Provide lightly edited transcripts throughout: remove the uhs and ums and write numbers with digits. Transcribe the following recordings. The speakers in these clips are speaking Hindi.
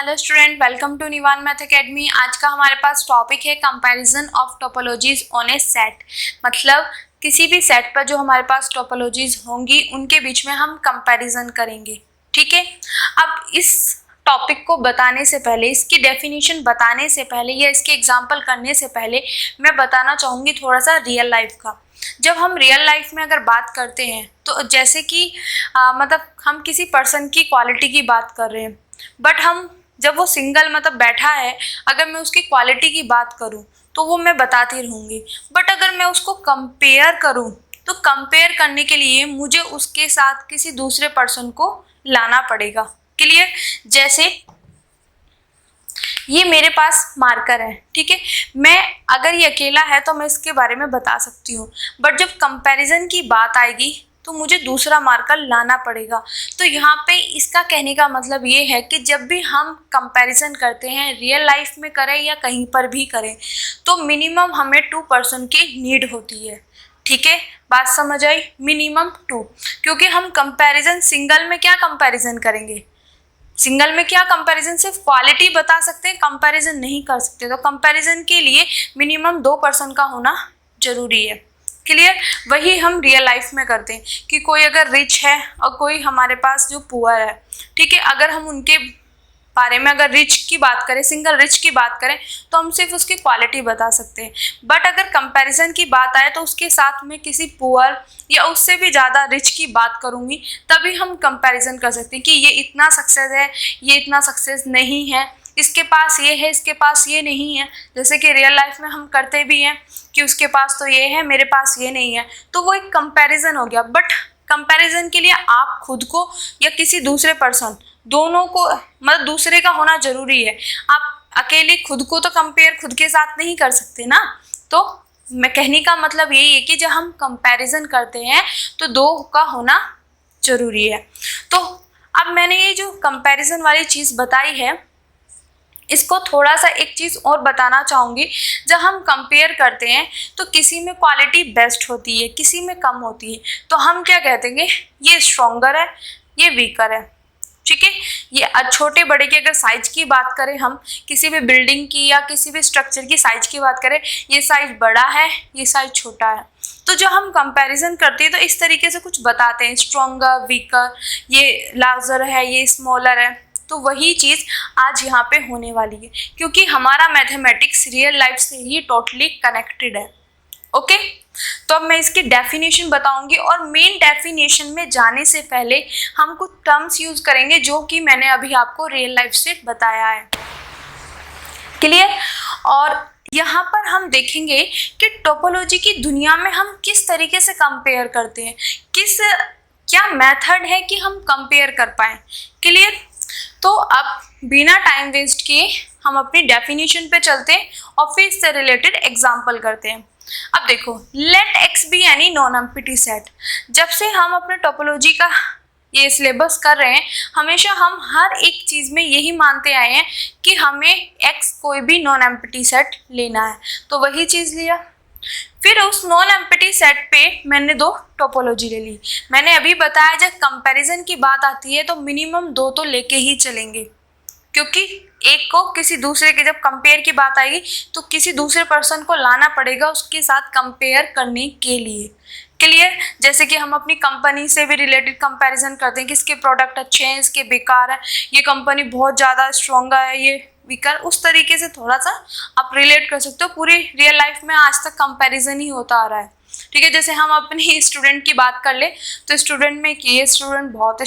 Hello student, welcome to Nivan math academy. आज का हमारे पास टॉपिक है comparison of topologies on a set. मतलब किसी भी सेट पर जो हमारे पास टोपोलॉजीज होंगी उनके बीच में हम कंपैरिजन करेंगे। ठीक है, अब इस टॉपिक को बताने से पहले, इसकी डेफिनेशन बताने से पहले या इसके एग्जाम्पल करने से पहले मैं बताना चाहूँगी थोड़ा सा रियल लाइफ का। जब हम रियल लाइफ में अगर बात करते हैं तो जैसे कि मतलब हम किसी पर्सन की क्वालिटी की बात कर रहे हैं, बट हम जब वो सिंगल मतलब बैठा है, अगर मैं उसकी क्वालिटी की बात करूं तो वो मैं बताती रहूँगी। बट अगर मैं उसको कंपेयर करूं तो कंपेयर करने के लिए मुझे उसके साथ किसी दूसरे पर्सन को लाना पड़ेगा। क्लियर? जैसे ये मेरे पास मार्कर है, ठीक है, मैं अगर ये अकेला है तो मैं इसके बारे में बता सकती हूँ, बट जब कंपैरिजन की बात आएगी तो मुझे दूसरा मार्कर लाना पड़ेगा। तो यहाँ पे इसका कहने का मतलब ये है कि जब भी हम कंपैरिजन करते हैं, रियल लाइफ में करें या कहीं पर भी करें, तो मिनिमम हमें 2 पर्सन की नीड होती है। ठीक है, बात समझ आई? मिनिमम 2, क्योंकि हम कंपैरिजन सिंगल में क्या कंपैरिजन करेंगे? सिंगल में क्या कंपैरिजन सिर्फ क्वालिटी बता सकते हैं, कंपैरिजन नहीं कर सकते। तो कंपैरिजन के लिए मिनिमम 2 पर्सन का होना जरूरी है। क्लियर? वही हम रियल लाइफ में करते हैं कि कोई अगर रिच है और कोई हमारे पास जो पुअर है, ठीक है, अगर हम उनके बारे में अगर रिच की बात करें, सिंगल रिच की बात करें, तो हम सिर्फ उसकी क्वालिटी बता सकते हैं। बट अगर कंपैरिजन की बात आए तो उसके साथ में किसी पुअर या उससे भी ज़्यादा रिच की बात करूँगी, तभी हम कंपैरिजन कर सकते हैं कि ये इतना सक्सेस है, ये इतना सक्सेस नहीं है, इसके पास ये है, इसके पास ये नहीं है। जैसे कि रियल लाइफ में हम करते भी हैं कि उसके पास तो ये है, मेरे पास ये नहीं है, तो वो एक कंपैरिजन हो गया। बट कंपैरिजन के लिए आप खुद को या किसी दूसरे पर्सन, दोनों को मतलब दूसरे का होना जरूरी है। आप अकेले खुद को तो कंपेयर खुद के साथ नहीं कर सकते ना। तो मैं कहने का मतलब यही है कि जब हम कंपैरिजन करते हैं तो 2 का होना जरूरी है। तो अब मैंने ये जो कंपैरिजन वाली चीज़ बताई है, इसको थोड़ा सा एक चीज़ और बताना चाहूँगी। जब हम कंपेयर करते हैं तो किसी में क्वालिटी बेस्ट होती है, किसी में कम होती है, तो हम क्या कहते हैं, ये स्ट्रॉन्गर है, ये वीकर है। ठीक है, ये छोटे बड़े की अगर साइज की बात करें, हम किसी भी बिल्डिंग की या किसी भी स्ट्रक्चर की साइज की बात करें, ये साइज बड़ा है, ये साइज छोटा है। तो जब हम कंपैरिजन करते हैं तो इस तरीके से कुछ बताते हैं, स्ट्रॉन्गर, वीकर, ये लार्जर है, ये स्मॉलर है। तो वही चीज़ आज यहाँ पे होने वाली है, क्योंकि हमारा मैथमेटिक्स रियल लाइफ से ही टोटली कनेक्टेड है। ओके, तो अब मैं इसकी डेफिनेशन बताऊंगी, और मेन डेफिनेशन में जाने से पहले हम कुछ टर्म्स यूज करेंगे जो कि मैंने अभी आपको रियल लाइफ से बताया है। क्लियर? और यहाँ पर हम देखेंगे कि टोपोलॉजी की दुनिया में हम किस तरीके से कंपेयर करते हैं, क्या मेथड है कि हम कंपेयर कर पाए। क्लियर? तो अब बिना टाइम वेस्ट किए हम अपनी डेफिनेशन पे चलते हैं और फिर इससे रिलेटेड एग्जाम्पल करते हैं। अब देखो, let X be any non empty set. जब से हम अपने टोपोलॉजी का ये सिलेबस कर रहे हैं, हमेशा हम हर एक चीज़ में यही मानते आए हैं कि हमें एक्स कोई भी नॉन एम्प्टी सेट लेना है, तो वही चीज़ लिया। फिर उस नॉन एम्प्टी सेट पे मैंने 2 टोपोलॉजी ले ली। मैंने अभी बताया जब कंपैरिजन की बात आती है तो मिनिमम 2 तो लेके ही चलेंगे, क्योंकि एक को किसी दूसरे के, जब कंपेयर की बात आएगी तो किसी दूसरे पर्सन को लाना पड़ेगा उसके साथ कंपेयर करने के लिए। क्लियर? जैसे कि हम अपनी कंपनी से भी रिलेटेड कंपैरिजन करते हैं कि इसके प्रोडक्ट अच्छे हैं, इसके बेकार है, ये कंपनी बहुत ज़्यादा स्ट्रॉन्ग है, ये वीकर। उस तरीके से थोड़ा सा आप रिलेट कर सकते हो। पूरी रियल लाइफ में आज तक कंपैरिजन ही होता आ रहा है। ठीक है, जैसे हम अपनी स्टूडेंट की बात कर ले तो स्टूडेंट में कि ये स्टूडेंट बहुत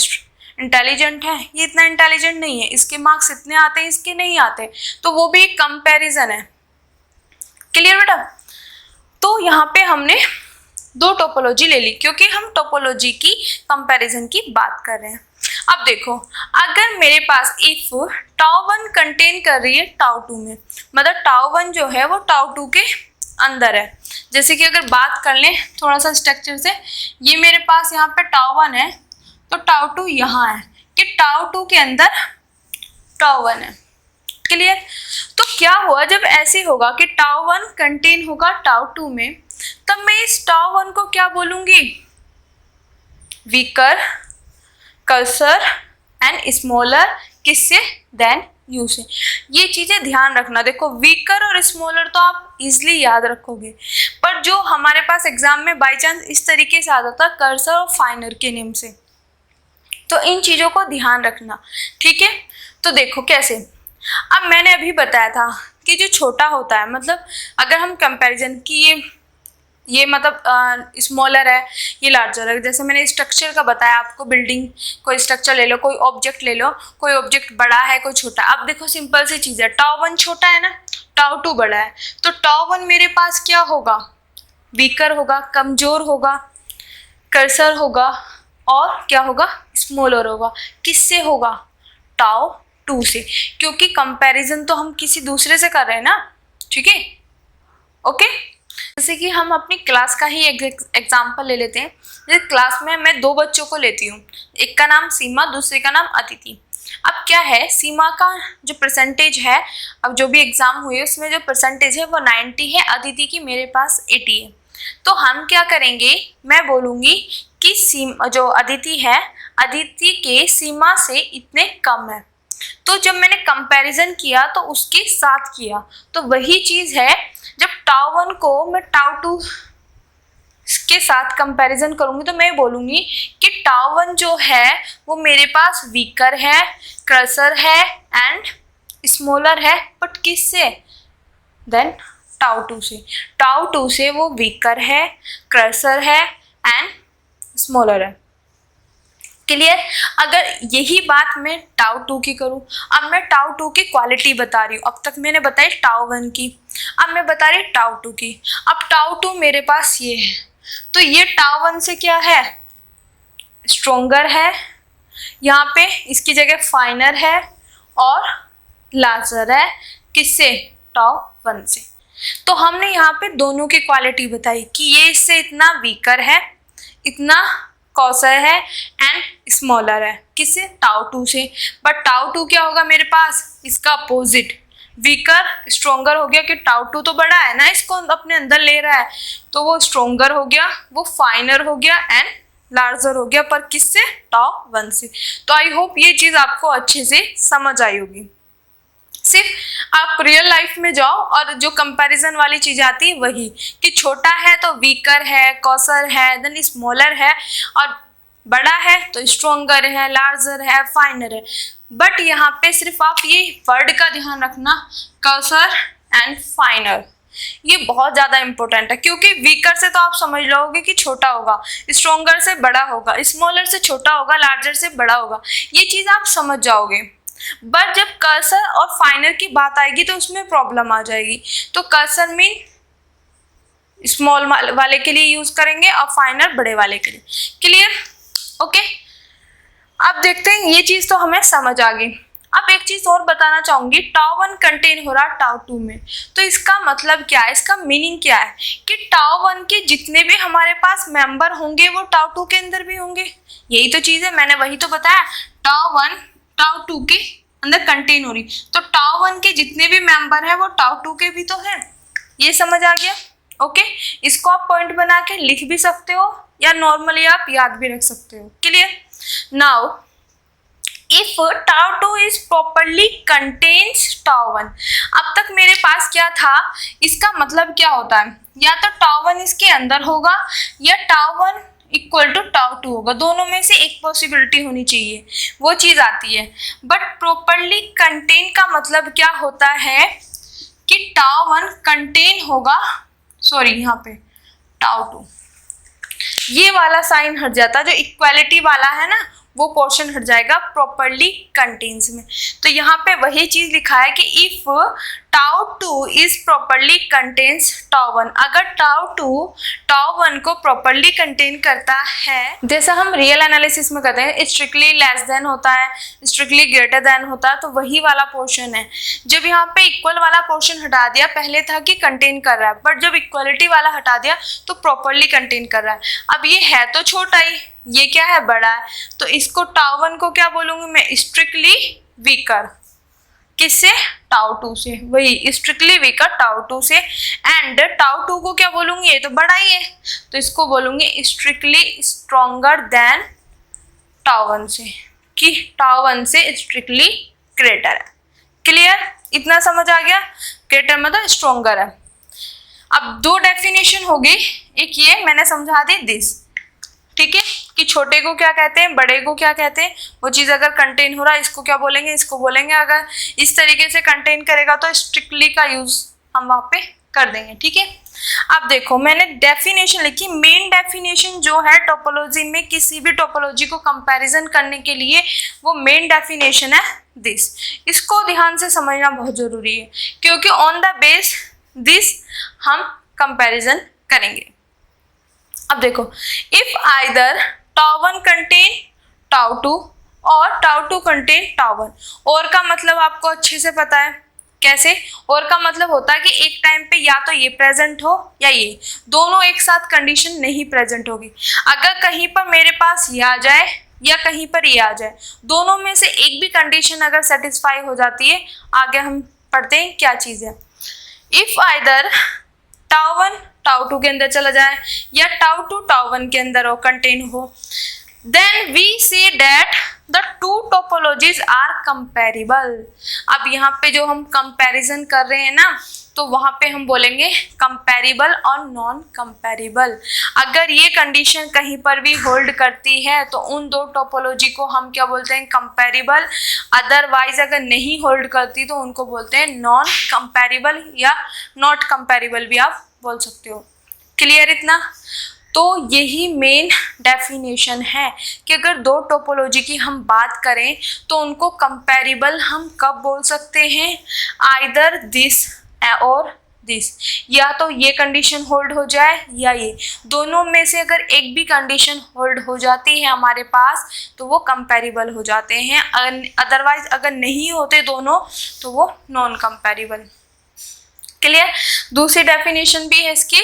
इंटेलिजेंट है, ये इतना इंटेलिजेंट नहीं है, इसके मार्क्स इतने आते हैं, इसके नहीं आते, तो वो भी एक कंपैरिजन है। क्लियर बेटा? तो यहाँ पे हमने 2 टोपोलॉजी ले ली क्योंकि हम टोपोलॉजी की कंपैरिजन की बात कर रहे हैं। अब देखो, अगर मेरे पास इफ टाउ1 कंटेन कर रही है टाउ2 में, मतलब टाउ1 जो है वो टाउ2 के अंदर है। जैसे कि अगर बात कर लें थोड़ा सा स्ट्रक्चर से, ये मेरे पास यहाँ पे टाउ1 है तो टाउ2 यहाँ है, कि टाउ2 के अंदर टाउ1 है। क्लियर? तो क्या हुआ, जब ऐसे होगा कि टाउ1 कंटेन होगा टाउ2 में, तब मैं इस टाउ1 को क्या बोलूँगी? वीकर, कर्सर एंड स्मॉलर, किससे? देन यू से। ये चीज़ें ध्यान रखना। देखो वीकर और स्मॉलर तो आप इजीली याद रखोगे, पर जो हमारे पास एग्जाम में बाई चांस इस तरीके से आ जाता है कर्सर और फाइनर के नेम से, तो इन चीज़ों को ध्यान रखना, ठीक है। तो देखो कैसे, अब मैंने अभी बताया था कि जो छोटा होता है, मतलब अगर हम कंपैरिजन की ये मतलब स्मॉलर है, ये लार्जर है। जैसे मैंने स्ट्रक्चर का बताया आपको, बिल्डिंग कोई स्ट्रक्चर ले लो, कोई ऑब्जेक्ट ले लो, कोई ऑब्जेक्ट बड़ा है कोई छोटा। अब देखो सिंपल सी चीज़ है, टाउ 1 छोटा है ना, टाउ 2 बड़ा है, तो टाउ 1 मेरे पास क्या होगा, वीकर होगा, कमज़ोर होगा, कर्सर होगा, और क्या होगा, स्मॉलर होगा। किससे होगा, टाउ 2 से, क्योंकि कंपैरिजन तो हम किसी दूसरे से कर रहे हैं ना, ठीक है, ओके। जैसे कि हम अपनी क्लास का ही एग्जाम्पल ले लेते हैं। जैसे क्लास में मैं 2 बच्चों को लेती हूँ, एक का नाम सीमा, दूसरे का नाम अदिति। अब क्या है, सीमा का जो परसेंटेज है, अब जो भी एग्जाम हुए उसमें जो परसेंटेज है वो 90 है, अदिति की मेरे पास 80 है। तो हम क्या करेंगे, मैं बोलूँगी कि जो अदिति है, अदिति के सीमा से इतने कम है। तो जब मैंने कंपैरिजन किया तो उसके साथ किया, तो वही चीज़ है, जब टाउ 1 को मैं टाउ 2 के साथ कंपैरिजन करूंगी तो मैं बोलूंगी कि टाउ 1 जो है वो मेरे पास वीकर है, कर्सर है एंड स्मॉलर है, बट किससे, देन टाउ 2 से। टाउ 2 से वो वीकर है, कर्सर है एंड स्मॉलर है। क्लियर। अगर यही बात मैं टाउ 2 की करूं, अब मैं टाउ 2 की क्वालिटी बता रही हूँ, अब तक मैंने बताई टाउ 1 की, अब मैं बता रही टाउ 2 की। अब टाउ 2 मेरे पास ये है, तो ये टाउ 1 से क्या है, स्ट्रोंगर है, यहाँ पे इसकी जगह फाइनर है और लार्जर है, किससे, टाउ 1 से। तो हमने यहाँ पे दोनों की क्वालिटी बताई कि ये इससे इतना वीकर है, इतना कॉसर है एंड स्मॉलर है, किससे, टाउ 2 से। बट टाउ 2 क्या होगा मेरे पास, इसका अपोजिट, वीकर स्ट्रोंगर हो गया कि टाउ 2 तो बड़ा है ना, इसको अपने अंदर ले रहा है, तो वो स्ट्रोंगर हो गया, वो फाइनर हो गया एंड लार्जर हो गया, पर किससे, टाउ 1 से। तो आई होप ये चीज़ आपको अच्छे से समझ आई होगी। सिर्फ आप रियल लाइफ में जाओ और जो कंपैरिजन वाली चीज़ आती है वही, कि छोटा है तो वीकर है, कॉसर है, देन स्मॉलर है, और बड़ा है तो स्ट्रोंगर है, लार्जर है, फाइनर है। बट यहाँ पे सिर्फ आप ये वर्ड का ध्यान रखना, कॉसर एंड फाइनर, ये बहुत ज़्यादा इंपॉर्टेंट है, क्योंकि वीकर से तो आप समझ लोगे कि छोटा होगा, स्ट्रोंगर से बड़ा होगा, स्मॉलर से छोटा होगा, लार्जर से बड़ा होगा, ये चीज़ आप समझ जाओगे। बट जब कर्सर और फाइनर की बात आएगी तो उसमें प्रॉब्लम आ जाएगी। तो कर्सर मीन स्मॉल वाले के लिए यूज करेंगे और फाइनर बड़े वाले के लिए। Clear, okay. अब देखते हैं, ये चीज तो हमें समझ आ गई। अब एक चीज और बताना चाहूंगी, टाउ 1 कंटेन हो रहा है टाउ 2 में, तो इसका मतलब क्या है, इसका मीनिंग क्या है, कि टाउ 1 के जितने भी हमारे पास मेंबर होंगे वो टाउ 2 के अंदर भी होंगे। यही तो चीज है, मैंने वही तो बताया, टाउ 1 टाउ 2 के अंदर कंटेन हो रही, तो टाउ 1 के जितने भी मेंबर है वो टाउ 2 के भी तो है। ये समझ आ गया, ओके। इसको आप पॉइंट बना के लिख भी सकते हो या नॉर्मली आप याद भी रख सकते हो। Clear. Now if tau 2 is properly contains tau 1, अब तक मेरे पास क्या था, इसका मतलब क्या होता है, या तो टाउ 1 इसके अंदर होगा या टाउ 1 इक्वल टू टाउ 2 होगा, दोनों में से एक पॉसिबिलिटी होनी चाहिए, वो चीज़ आती है। बट प्रॉपरली कंटेन का मतलब क्या होता है कि टाउ 1 कंटेन होगा, सॉरी यहाँ पे टाउ 2, ये वाला साइन हट जाता, जो इक्वालिटी वाला है ना वो पोर्शन हट जाएगा प्रॉपरली कंटेन्स में। तो यहाँ पे वही चीज लिखा है कि if tau 2 is properly contains tau 1, अगर टाउ 2 टाउ 1 को प्रॉपरली कंटेन करता है, जैसा हम रियल एनालिसिस में करते हैं, स्ट्रिक्टली लेस देन होता है, स्ट्रिक्टली ग्रेटर देन होता है, तो वही वाला पोर्शन है। जब यहाँ पे इक्वल वाला पोर्शन हटा दिया, पहले था कि कंटेन कर रहा है, बट जब इक्वलिटी वाला हटा दिया तो प्रॉपरली कंटेन कर रहा है। अब ये है तो छोटा ही, ये क्या है, बड़ा है, तो इसको टाउ 1 को क्या बोलूंगी मैं, स्ट्रिक्टली वीकर, किससे, टाउ 2 से, वही स्ट्रिक्टली वीकर टाउ 2 से। एंड टाउ 2 को क्या बोलूंगी, ये तो बड़ा ही है, तो इसको बोलूंगी स्ट्रिक्टली स्ट्रॉन्गर देन टाउ 1 से, कि टाउ 1 से स्ट्रिक्टली ग्रेटर है। क्लियर, इतना समझ आ गया। ग्रेटर मतलब स्ट्रोंगर है। अब दो डेफिनेशन होगी, एक ये मैंने समझा दी दिस, ठीक है, कि छोटे को क्या कहते हैं, बड़े को क्या कहते हैं, वो चीज अगर कंटेन हो रहा है इसको क्या बोलेंगे, इसको बोलेंगे। अगर इस तरीके से कंटेन करेगा तो स्ट्रिक्टली का यूज हम वहां पे कर देंगे, ठीक है। अब देखो मैंने डेफिनेशन लिखी, मेन डेफिनेशन जो है टोपोलॉजी में, किसी भी टोपोलॉजी को कंपैरिजन करने के लिए वो मेन डेफिनेशन है दिस। इसको ध्यान से समझना बहुत जरूरी है, क्योंकि ऑन द बेस दिस हम कंपैरिजन करेंगे। अब देखो, if either tau1 contain tau2 और tau2 कंटेन tau1, और का मतलब आपको अच्छे से पता है कैसे, और का मतलब होता है कि एक टाइम पे या तो ये प्रेजेंट हो या ये, दोनों एक साथ कंडीशन नहीं प्रेजेंट होगी। अगर कहीं पर मेरे पास ये आ जाए या कहीं पर ये आ जाए, दोनों में से एक भी कंडीशन अगर सेटिस्फाई हो जाती है, आगे हम पढ़ते हैं क्या चीज है। इफ आइदर tau1 tau2 के अंदर चला जाए या tau2 tau1 के अंदर हो, कंटेन हो, then we say that the two topologies are comparable। अब यहाँ पे जो हम कंपैरिजन कर रहे हैं ना, तो वहां पे हम बोलेंगे कंपैरिबल और नॉन कंपैरिबल। अगर ये कंडीशन कहीं पर भी होल्ड करती है तो उन दो टोपोलॉजी को हम क्या बोलते हैं, कंपैरिबल। अदरवाइज अगर नहीं होल्ड करती तो उनको बोलते हैं नॉन कंपैरिबल या नॉट कंपैरिबल भी आप बोल सकते हो। क्लियर इतना? तो यही मेन डेफिनेशन है कि अगर दो टोपोलॉजी की हम बात करें तो उनको कंपैरिबल हम कब बोल सकते हैं, आइदर दिस और दिस, या तो ये कंडीशन होल्ड हो जाए या ये, दोनों में से अगर एक भी कंडीशन होल्ड हो जाती है हमारे पास तो वो कंपैरिबल हो जाते हैं। अदरवाइज अगर नहीं होते दोनों तो वो नॉन कंपैरिबल। क्लियर? दूसरी डेफिनेशन भी है इसकी,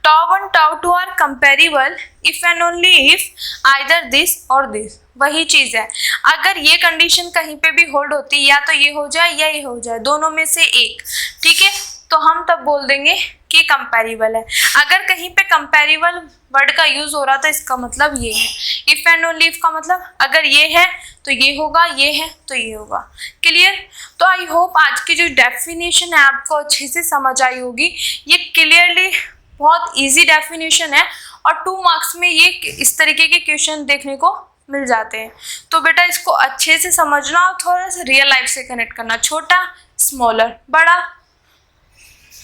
tau1 tau2 are comparable if and only if either this or this. वही चीज है, अगर ये कंडीशन कहीं पे भी होल्ड होती या तो ये हो जाए या ये हो जाए, दोनों में से एक, ठीक है, तो हम तब बोल देंगे कि कंपैरिबल है। अगर कहीं पे कंपैरिबल वर्ड का यूज हो रहा तो इसका मतलब ये है। इफ एंड ओनली इफ का मतलब अगर ये है तो ये होगा, ये है तो ये होगा। क्लियर? तो आई होप आज की जो डेफिनेशन है आपको अच्छे से समझ आई होगी। ये क्लियरली बहुत इजी डेफिनेशन है और 2 मार्क्स में ये इस तरीके के क्वेश्चन देखने को मिल जाते हैं। तो बेटा इसको अच्छे से समझना और थोड़ा सा रियल लाइफ से कनेक्ट करना। छोटा स्मॉलर, बड़ा,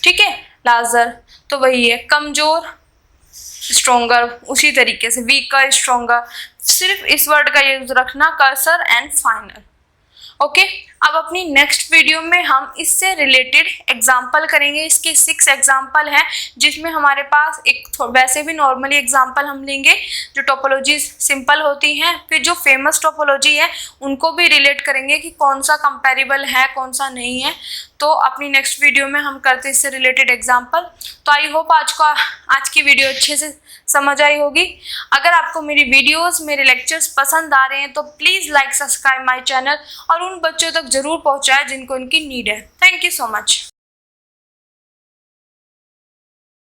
ठीक है, लार्जर, तो वही है कमजोर स्ट्रोंगर, उसी तरीके से वीकर स्ट्रोंगर। सिर्फ इस वर्ड का यूज रखना, कर्सर एंड फाइनल। ओके, अब अपनी नेक्स्ट वीडियो में हम इससे रिलेटेड एग्जाम्पल करेंगे। इसके 6 एग्जाम्पल हैं जिसमें हमारे पास एक वैसे भी नॉर्मली एग्जाम्पल हम लेंगे जो टोपोलॉजीज सिंपल होती हैं, फिर जो फेमस टोपोलॉजी है उनको भी रिलेट करेंगे कि कौन सा कंपैरिबल है कौन सा नहीं है। तो अपनी नेक्स्ट वीडियो में हम करते हैं इससे रिलेटेड एग्जाम्पल। तो आई होप आज की वीडियो अच्छे से समझ आई होगी। अगर आपको मेरी वीडियोस, मेरे लेक्चर्स पसंद आ रहे हैं तो please like, subscribe my channel और उन बच्चों तक जरूर पहुंचाएं जिनको इनकी नीड है। Thank you so much.